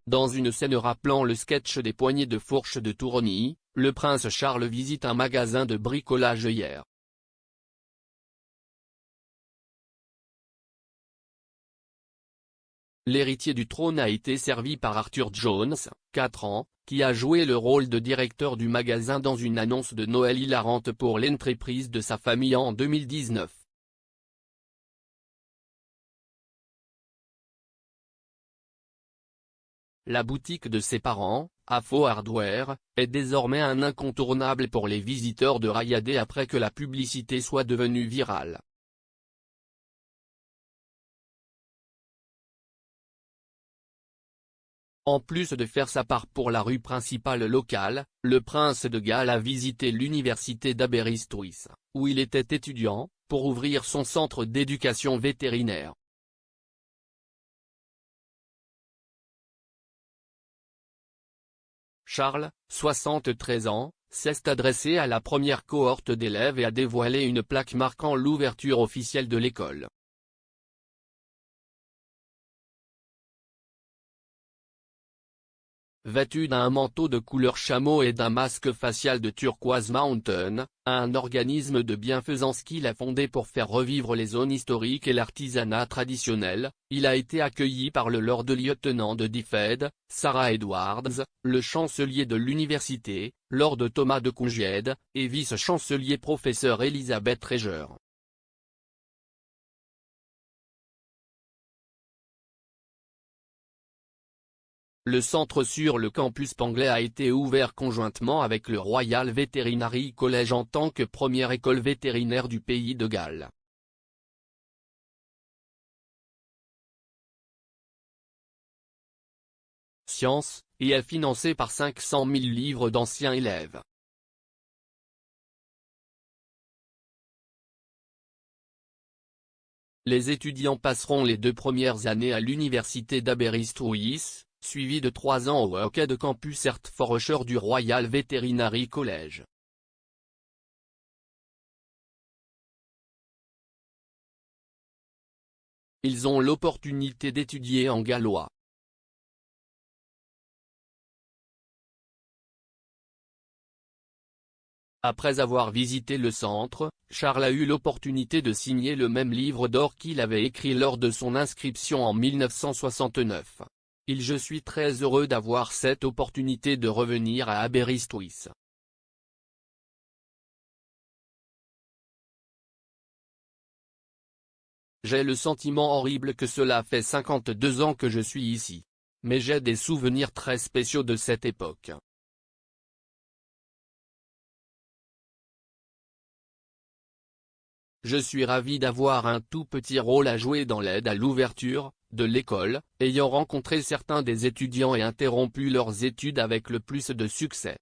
Dans une scène rappelant le sketch des poignées de fourche de Tourony, le prince Charles visite un magasin de bricolage hier. L'héritier du trône a été servi par Arthur Jones, 4 ans, qui a joué le rôle de directeur du magasin dans une annonce de Noël hilarante pour l'entreprise de sa famille en 2019. La boutique de ses parents, AFO Hardware, est désormais un incontournable pour les visiteurs de Rayadé après que la publicité soit devenue virale. En plus de faire sa part pour la rue principale locale, le prince de Galles a visité l'université d'Aberystwyth, où il était étudiant, pour ouvrir son centre d'éducation vétérinaire. Charles, 73 ans, s'est adressé à la première cohorte d'élèves et a dévoilé une plaque marquant l'ouverture officielle de l'école. Vêtu d'un manteau de couleur chameau et d'un masque facial de Turquoise Mountain, un organisme de bienfaisance qu'il a fondé pour faire revivre les zones historiques et l'artisanat traditionnel, il a été accueilli par le Lord-lieutenant de DFED, Sarah Edwards, le chancelier de l'université, Lord Thomas de Courgède, et vice-chancelier professeur Elizabeth Treasure. Le centre sur le campus Panglet a été ouvert conjointement avec le Royal Veterinary College en tant que première école vétérinaire du pays de Galles. Science, et est financé par 500 000 livres d'anciens élèves. Les étudiants passeront les 2 premières années à l'université d'Aberystwyth, suivi de 3 ans au hockey de campus Hertfordshire du Royal Veterinary College. Ils ont l'opportunité d'étudier en gallois. Après avoir visité le centre, Charles a eu l'opportunité de signer le même livre d'or qu'il avait écrit lors de son inscription en 1969. Je suis très heureux d'avoir cette opportunité de revenir à Aberystwyth. J'ai le sentiment horrible que cela fait 52 ans que je suis ici. Mais j'ai des souvenirs très spéciaux de cette époque. Je suis ravi d'avoir un tout petit rôle à jouer dans l'aide à l'ouverture de l'école, ayant rencontré certains des étudiants et interrompu leurs études avec le plus de succès.